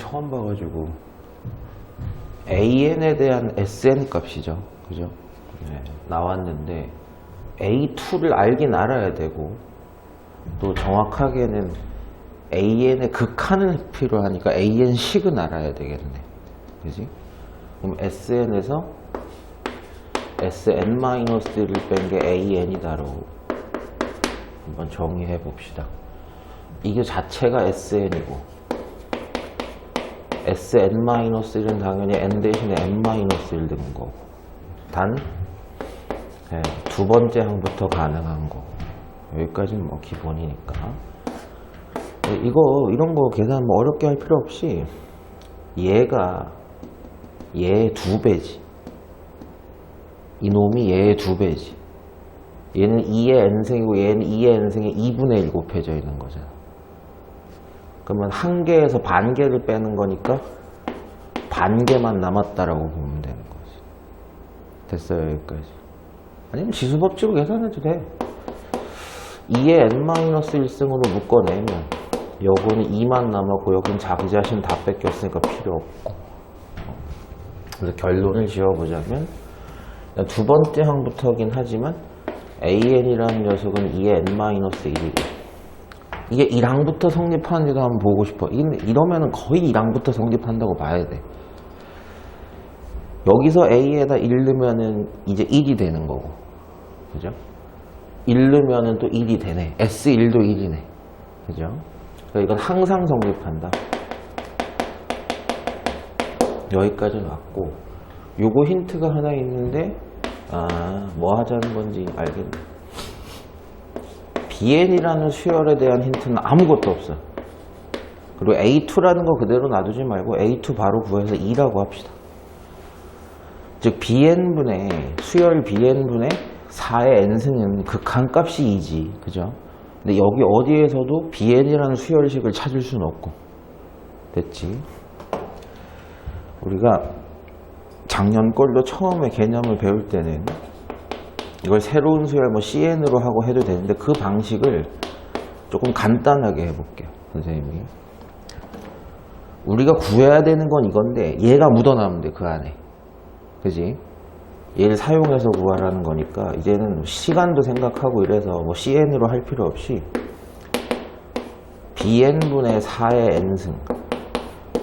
처음 봐가지고 AN에 대한 SN 값이죠. 그죠? 네, 나왔는데 A2를 알긴 알아야 되고 또 정확하게는 AN의 극한은 필요하니까 AN식은 알아야 되겠네. 그지? 그럼 SN에서 SN-1을 뺀 게 AN이다로 한번 정의해 봅시다. 이게 자체가 SN이고 SN-1은 당연히 N 대신에 N-1을 넣은 거고 단 두 번째 항부터 가능한 거고 여기까지는 뭐 기본이니까 이런 거 계산 뭐 어렵게 할 필요 없이 얘가 얘의 2배지 이놈이 얘의 2배지 얘는 2의 n승이고 얘는 2의 n승의 2분의 1 곱해져 있는 거잖아. 그러면 한 개에서 반 개를 빼는 거니까 반 개만 남았다라고 보면 되는 거지. 됐어요, 여기까지. 아니면 지수법칙으로 계산해도 돼. 2의 n-1승으로 묶어내면 여기는 2만 남았고 여기는 자기 자신 다 뺏겼으니까 필요 없고. 그래서 결론을 지어보자면 두 번째 항부터긴 하지만 AN이라는 녀석은 2의 n-1이고 이게 1항부터 성립하는지도 한번 보고 싶어. 이러면은 거의 1항부터 성립한다고 봐야 돼. 여기서 A에다 1 넣으면은 이제 1이 되는 거고. 그죠? 1 넣으면은 또 1이 되네. S1도 1이네. 그죠? 그러니까 이건 항상 성립한다. 여기까지 왔고. 요거 힌트가 하나 있는데, 뭐 하자는 건지 알겠네. BN이라는 수열에 대한 힌트는 아무것도 없어. 그리고 A2라는 거 그대로 놔두지 말고 A2 바로 구해서 2라고 합시다. 즉 BN분의 수열 BN분의 4의 n승은 극한값이 2지. 그죠? 근데 여기 어디에서도 BN이라는 수열식을 찾을 수는 없고. 됐지? 우리가 작년 걸로 처음에 개념을 배울 때는 이걸 새로운 수열 뭐 CN으로 하고 해도 되는데 그 방식을 조금 간단하게 해볼게요. 선생님이. 우리가 구해야 되는 건 이건데 얘가 묻어나면 돼. 그 안에. 그지? 얘를 사용해서 구하라는 거니까 이제는 시간도 생각하고 이래서 뭐 CN으로 할 필요 없이 BN분의 4의 n승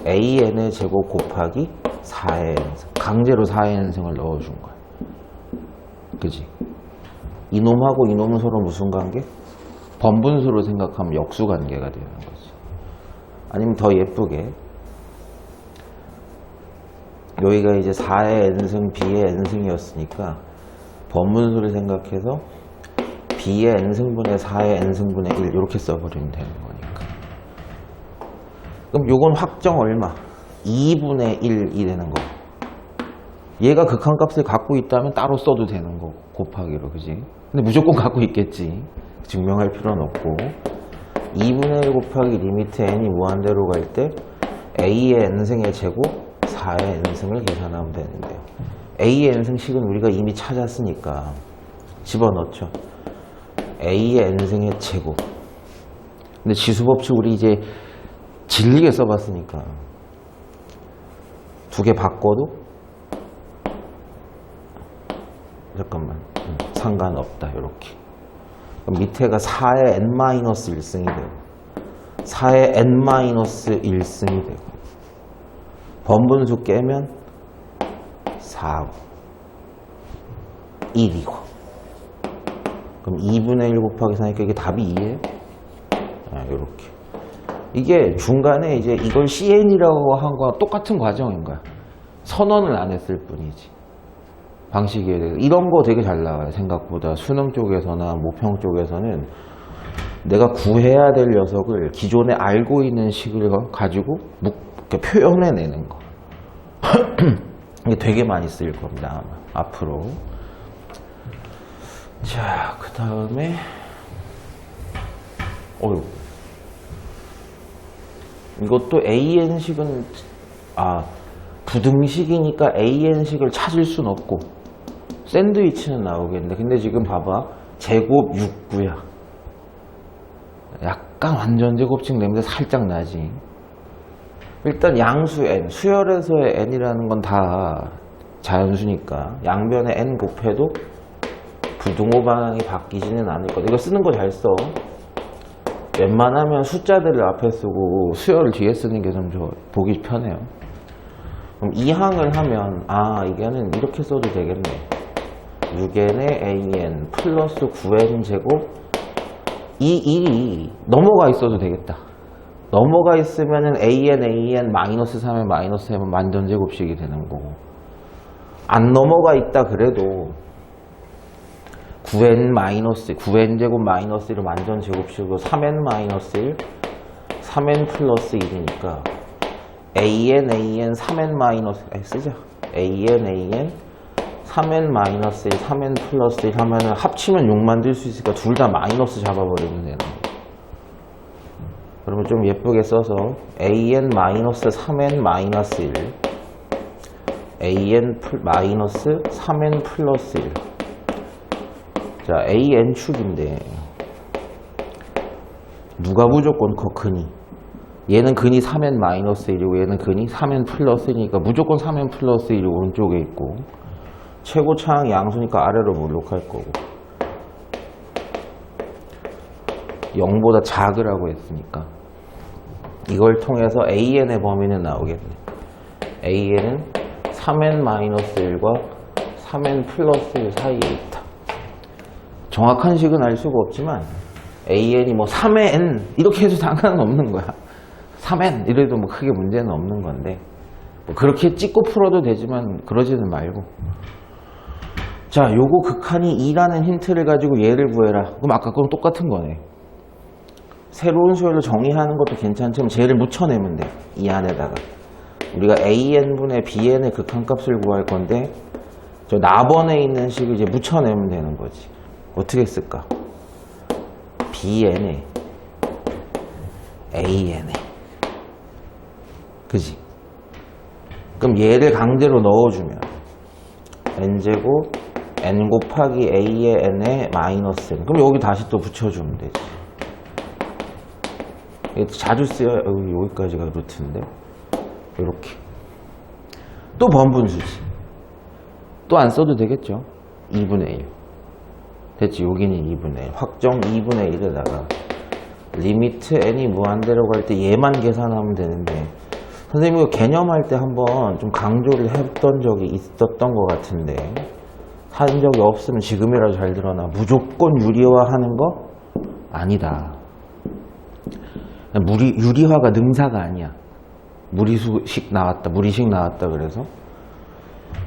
AN의 제곱 곱하기 4의 n승 강제로 4의 n승을 넣어준 거야. 그지? 이놈하고 이놈은 서로 무슨 관계? 번분수로 생각하면 역수 관계가 되는 거지. 아니면 더 예쁘게 여기가 이제 4의 n승, b의 n승이었으니까 번분수를 생각해서 b의 n승분의 4의 n승분의 1 이렇게 써버리면 되는 거니까. 그럼 요건 확정 얼마? 2분의 1이 되는 거. 얘가 극한값을 갖고 있다면 따로 써도 되는 거 곱하기로. 그지? 근데 무조건 갖고 있겠지. 증명할 필요는 없고 2분의 1 곱하기 리미트 n이 무한대로 갈 때 a의 n승의 제곱 4의 n승을 계산하면 되는데요. a의 n승식은 우리가 이미 찾았으니까 집어넣죠. a의 n승의 제곱. 근데 지수법칙 우리 이제 질리게 써봤으니까 두 개 바꿔도 잠깐만 상관없다. 이렇게. 그럼 밑에가 4의 n-1승이 되고 4의 n-1승이 되고 번분수 깨면 4고 1이고 그럼 2분의 1 곱하기 4니까 이게 답이 2예요? 이렇게. 이게 중간에 이제 이걸 CN이라고 한 거와 똑같은 과정인 거야. 선언을 안 했을 뿐이지. 방식에 대해서. 이런 거 되게 잘 나와요. 생각보다. 수능 쪽에서나 모평 쪽에서는 내가 구해야 될 녀석을 기존에 알고 있는 식을 가지고 이렇게 표현해내는 거. 이게 되게 많이 쓰일 겁니다. 아마. 앞으로. 자, 그 다음에 이것도 AN식은 부등식이니까 AN식을 찾을 순 없고 샌드위치는 나오겠는데 근데 지금 봐봐. 제곱 6구야. 약간 완전 제곱식 냄새 살짝 나지. 일단 양수 n, 수열에서의 n이라는 건 다 자연수니까 양변에 n 곱해도 부등호 방향이 바뀌지는 않을 거다. 이거 쓰는 거 잘 써. 웬만하면 숫자들을 앞에 쓰고 수열을 뒤에 쓰는 게 좀 보기 편해요. 그럼 이 항을 하면 이게는 이렇게 써도 되겠네. 6n의 an 플러스 9n 제곱 이 1이 넘어가 있어도 되겠다. 넘어가 있으면은 an 마이너스 3에 마이너스 3은 만전제곱식이 되는 거고, 안 넘어가 있다 그래도 9n 마이너스 9n 제곱 마이너스 1을 만전제곱식으로 3n 마이너스 1 3n 플러스 1이니까 an 3n 마이너스 쓰자. an 3n 마이너스 1 3n 플러스 1 하면은 합치면 6 만들 수 있으니까 둘 다 마이너스 잡아버리면 되는 거예요. 그러면 좀 예쁘게 써서 an 마이너스 3n 마이너스 1 an 마이너스 3n 플러스 1. 자, an축인데 누가 무조건 근이? 얘는 근이 3n 마이너스 1이고 얘는 근이 3n 플러스 1이니까 무조건 3n 플러스 1이 오른쪽에 있고, 최고차항 양수니까 아래로 몰록할 거고, 0보다 작으라고 했으니까 이걸 통해서 an의 범위는 나오겠네. an은 3n-1과 3n 플러스 1 사이에 있다. 정확한 식은 알 수가 없지만 an이 뭐 3의 n 이렇게 해도 상관은 없는 거야. 3n 이래도 뭐 크게 문제는 없는 건데, 뭐 그렇게 찍고 풀어도 되지만 그러지는 말고. 자, 요거 극한이 2라는 힌트를 가지고 얘를 구해라. 그럼 아까 거랑 똑같은 거네. 새로운 수열로 정의하는 것도 괜찮지만 쟤를 묻혀내면 돼. 이 안에다가 우리가 an분의 bn의 극한값을 구할 건데, 저 나번에 있는 식을 이제 묻혀내면 되는 거지. 어떻게 쓸까? bn에 an에, 그지? 그럼 얘를 강제로 넣어주면 n제곱 n 곱하기 a의 n에 마이너스 n. 그럼 여기 다시 또 붙여주면 되지. 자주 쓰여. 여기까지가 루트인데 이렇게 또 번분수지. 또 안 써도 되겠죠. 2분의 1 됐지. 여기는 2분의 1 확정 2분의 1에다가 리미트 n이 무한대로 갈 때 얘만 계산하면 되는데, 선생님이 이거 개념할 때 한번 좀 강조를 했던 적이 있었던 것 같은데 한 적이 없으면 지금이라도 잘 들어놔. 무조건 유리화하는 거 아니다. 유리화가 능사가 아니야. 무리수식 나왔다, 무리식 나왔다. 그래서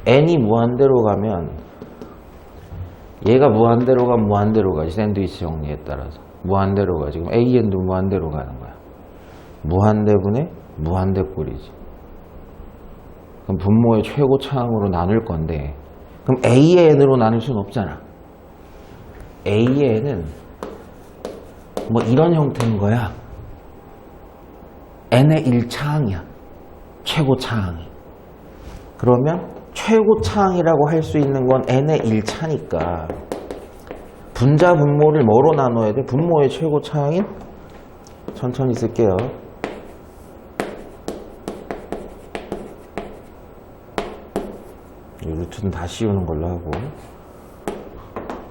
n이 무한대로 가면 얘가 무한대로 가면 무한대로 가지. 샌드위치 정리에 따라서 무한대로 가지. 그럼 an도 무한대로 가는 거야. 무한대분의 무한대꼴이지. 그럼 분모의 최고차항으로 나눌 건데, 그럼 a의 n으로 나눌 수는 없잖아. a의 n은 뭐 이런 형태인 거야. n의 1차항이야. 최고차항이. 그러면 최고차항이라고 할 수 있는 건 n의 1차니까 분자 분모를 뭐로 나눠야 돼? 분모의 최고차항인? 천천히 쓸게요. 이 루트는 다 씌우는 걸로 하고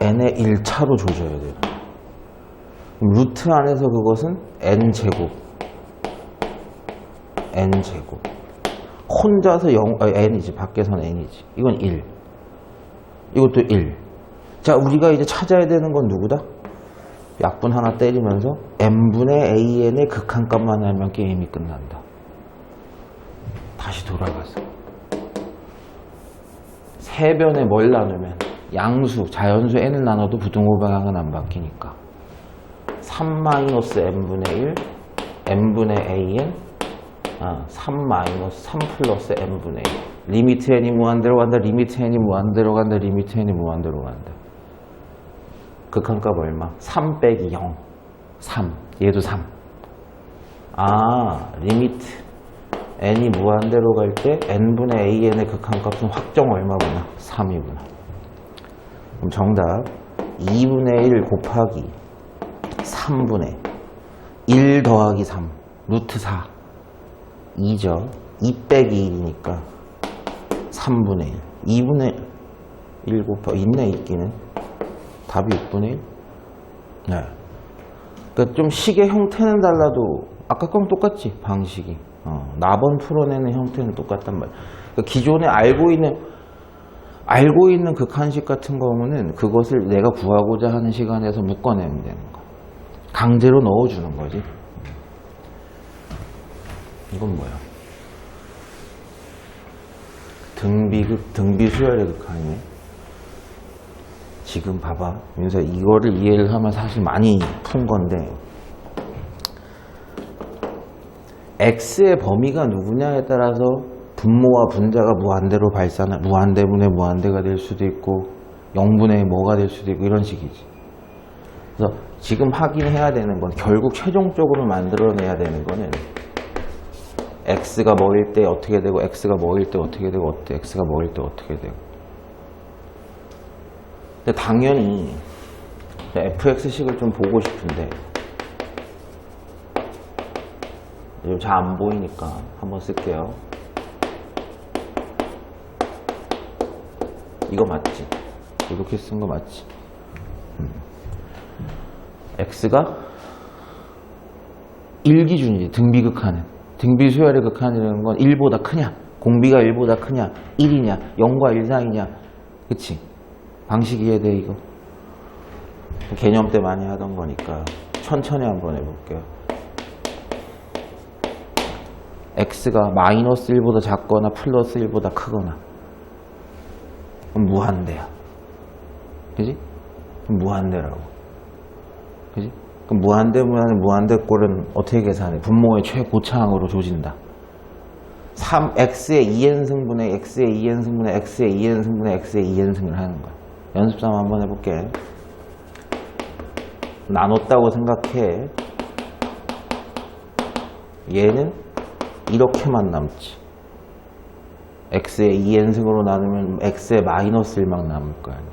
n의 1차로 조져야 돼요. 루트 안에서 그것은 n제곱 n제곱 혼자서 n이지. 밖에서는 n이지. 이건 1. 이것도 1. 자, 우리가 이제 찾아야 되는 건 누구다? 약분 하나 때리면서 n분의 an의 극한값만 알면 게임이 끝난다. 다시 돌아가서 세변에 뭘 나누면 양수, 자연수 n을 나눠도 부등호 방향은 안 바뀌니까 3-n분의 1 n분의 an 3 플러스 n분의 1. 리미트 n이 무한대로 간다. 리미트 n이 무한대로 간다. 리미트 n이 무한대로 간다. 극한값 얼마? 3 빼기 0 3. 얘도 3. 리미트 n이 무한대로 갈 때 n분의 an의 극한값은 확정 얼마구나? 3이구나. 그럼 정답 2분의 1 곱하기 3분의 1 더하기 3 루트 4. 2죠. 2 빼기 1이니까 3분의 1. 2분의 1 곱하기 있네, 있기는. 답이 6분의 1? 네. 그러니까 좀 식의 형태는 달라도 아까 거랑 똑같지, 방식이. 나번 풀어내는 형태는 똑같단 말이야. 그러니까 기존에 알고 있는 극한식 같은 경우는 그것을 내가 구하고자 하는 시간에서 묶어내면 되는 거야. 강제로 넣어주는 거지. 이건 뭐야? 등비수열의 극한이네. 지금 봐봐. 그래서 이거를 이해를 하면 사실 많이 푼 건데, x의 범위가 누구냐에 따라서 분모와 분자가 무한대로 무한대분의 무한대가 될 수도 있고 0분의 뭐가 될 수도 있고 이런 식이지. 그래서 지금 확인해야 되는 건, 결국 최종적으로 만들어내야 되는 거는 x가 뭐일 때 어떻게 되고 x가 뭐일 때 어떻게 되고 x가 뭐일 때 어떻게 되고. 근데 당연히 fx식을 좀 보고 싶은데 잘 안 보이니까 한번 쓸게요. 이거 맞지? 이렇게 쓴 거 맞지? x가 1기준이지. 등비극한은. 등비수열의 극한이라는 건 1보다 크냐, 공비가 1보다 크냐, 1이냐, 0과 1 사이냐. 그치? 방식 이해돼, 이거? 개념 때 많이 하던 거니까 천천히 한번 해볼게요. x가 마이너스 1보다 작거나 플러스 1보다 크거나 그럼 무한대야. 그지? 그럼 무한대라고. 그지? 그럼 무한대꼴은 어떻게 계산해? 분모의 최고차항으로 조진다. x의 2n승분의 x의 2n승분의 x의 2n승분의 x의 2n승을 하는 거야. 연습삼아 한번 해볼게. 나눴다고 생각해. 얘는 이렇게만 남지. x의 2n승으로 나누면 x의 마이너스 1만 남을 거 아니야.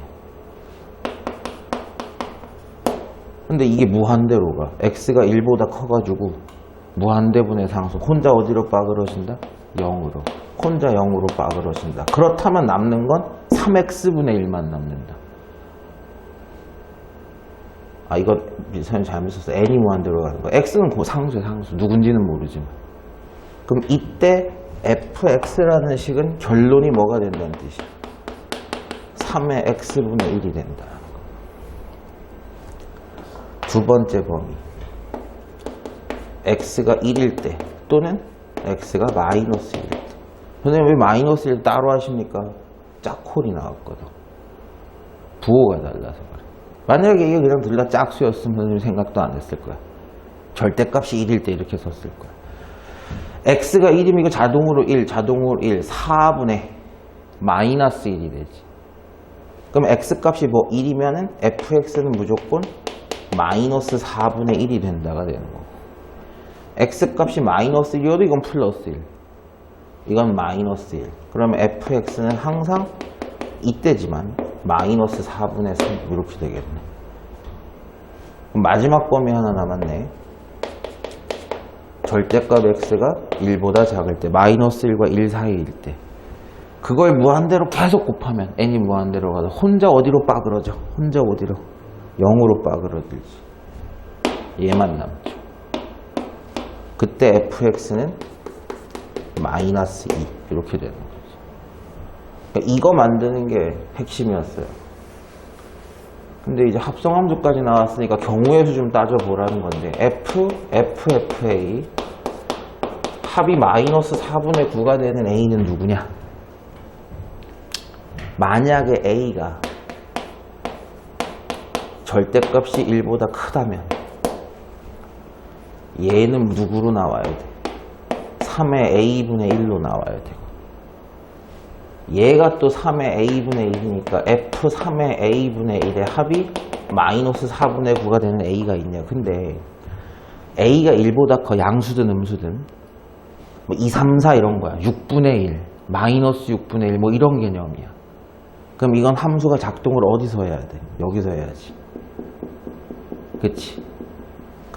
근데 이게 무한대로 가. x가 1보다 커가지고 무한대분의 상수. 혼자 어디로 빠그러진다? 0으로. 혼자 0으로 빠그러진다. 그렇다면 남는 건 3x분의 1만 남는다. 아, 이거 선생님 잘못 썼어. n이 무한대로 가는 거야. x는 그 상수야, 상수. 누군지는 모르지만. 그럼 이때 fx라는 식은 결론이 뭐가 된다는 뜻이야? 3의 x분의 1이 된다. 두 번째 범위. x가 1일 때 또는 x가 마이너스 1일 때. 선생님 왜 마이너스 1 따로 하십니까? 짝콜이 나왔거든. 부호가 달라서 그래. 만약에 이게 그냥 둘 다 짝수였으면 선생님 생각도 안 했을 거야. 절대값이 1일 때 이렇게 썼을 거야. x가 1이면 이거 자동으로 1, 4분의 마이너스 1이 되지. 그럼 x값이 뭐 1이면은 fx는 무조건 마이너스 4분의 1이 된다가 되는 거고. x값이 마이너스 1이어도 이건 플러스 1. 이건 마이너스 1. 그러면 fx는 항상 이때지만 마이너스 4분의 3 이렇게 되겠네. 그럼 마지막 범위 하나 남았네. 절대값 x가 1보다 작을 때, 마이너스 1과 1 사이일 때, 그걸 무한대로 계속 곱하면 n이 무한대로 가서 혼자 어디로 빠그러져? 혼자 어디로? 0으로 빠그러들지. 얘만 남죠. 그때 fx는 마이너스 2 이렇게 되는 거죠. 그러니까 이거 만드는 게 핵심이었어요. 근데 이제 합성함수까지 나왔으니까 경우의 수 좀 따져보라는 건데, FA 합이 마이너스 4분의 9가 되는 A는 누구냐? 만약에 A가 절대값이 1보다 크다면 얘는 누구로 나와야 돼? 3의 A분의 1로 나와야 되고, 얘가 또 3의 A분의 1이니까 F3의 A분의 1의 합이 마이너스 4분의 9가 되는 A가 있냐. 근데 A가 1보다 커. 양수든 음수든. 뭐 2, 3, 4 이런 거야. 6분의 1, 마이너스 6분의 1 뭐 이런 개념이야. 그럼 이건 함수가 작동을 어디서 해야 돼? 여기서 해야지. 그치?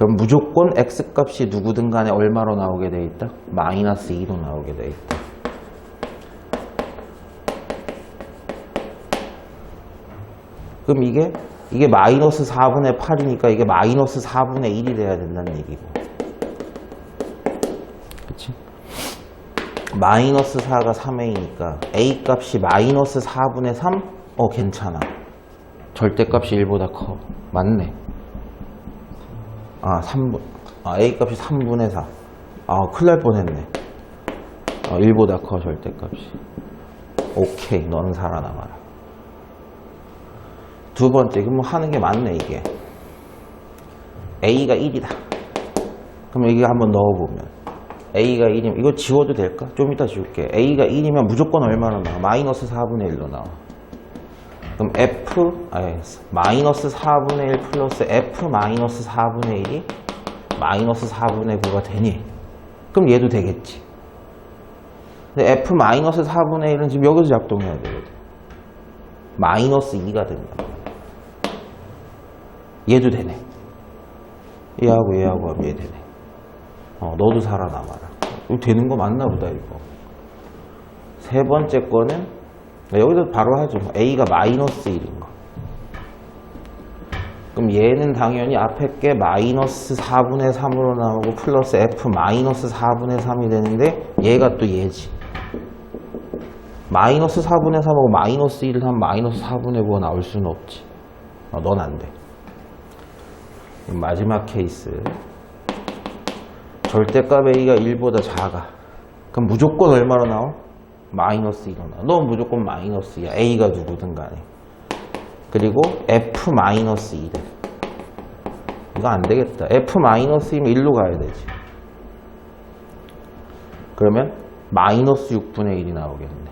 그럼 무조건 x값이 누구든 간에 얼마로 나오게 돼 있다? 마이너스 2로 나오게 돼 있다. 그럼 이게 마이너스 4분의 8이니까 이게 마이너스 4분의 1이 돼야 된다는 얘기고. 그치? 마이너스 4가 3a니까 a 값이 마이너스 4분의 3? 괜찮아. 절대값이 1보다 커. 맞네. a 값이 3분의 4. 큰일 날 뻔했네. 1보다 커, 절대값이. 오케이, 너는 살아남아라. 두 번째, 그럼 하는 게 맞네, 이게. a가 1이다. 그럼 여기 한번 넣어보면 a가 1이면 이거 지워도 될까? 좀 이따 지울게. a가 1이면 무조건 얼마나 나와? 마이너스 4분의 1로 나와. 그럼 마이너스 4분의 1 플러스 f 마이너스 4분의 1이 마이너스 4분의 9가 되니? 그럼 얘도 되겠지. 근데 f 마이너스 4분의 1은 지금 여기서 작동해야 되거든. 마이너스 2가 된다. 얘도 되네. 얘하고 하면 얘 되네. 너도 살아남아라. 이거 되는 거 맞나 보다, 이거. 세 번째 거는 여기서 바로 하죠. a가 마이너스 1인 거. 그럼 얘는 당연히 앞에 게 마이너스 4분의 3으로 나오고 플러스 f 마이너스 4분의 3이 되는데 얘가 또 얘지. 마이너스 4분의 3하고 마이너스 1을 하면 마이너스 4분의 9가 나올 수는 없지. 넌 안 돼. 마지막 케이스. 절대값 a가 1보다 작아. 그럼 무조건 얼마로 나와? 마이너스 1로 나와. 넌 무조건 마이너스 2야. a가 누구든 간에. 그리고 f 마이너스 2래. 이거 안 되겠다. f 마이너스 2면 1로 가야 되지. 그러면 마이너스 6분의 1이 나오겠네.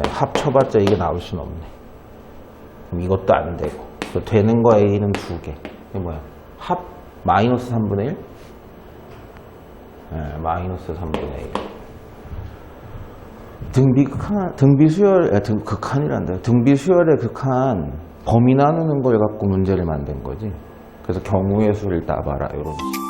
합쳐봤자 이게 나올 수는 없네. 그럼 이것도 안 되고. 되는 거 a는 2개. 이게 뭐야? 합 마이너스 3분의 1? 마이너스 3분의 1. 등비수열의 극한 범위 나누는 걸 갖고 문제를 만든 거지. 그래서 경우의 수를 따봐라, 이런 식으로.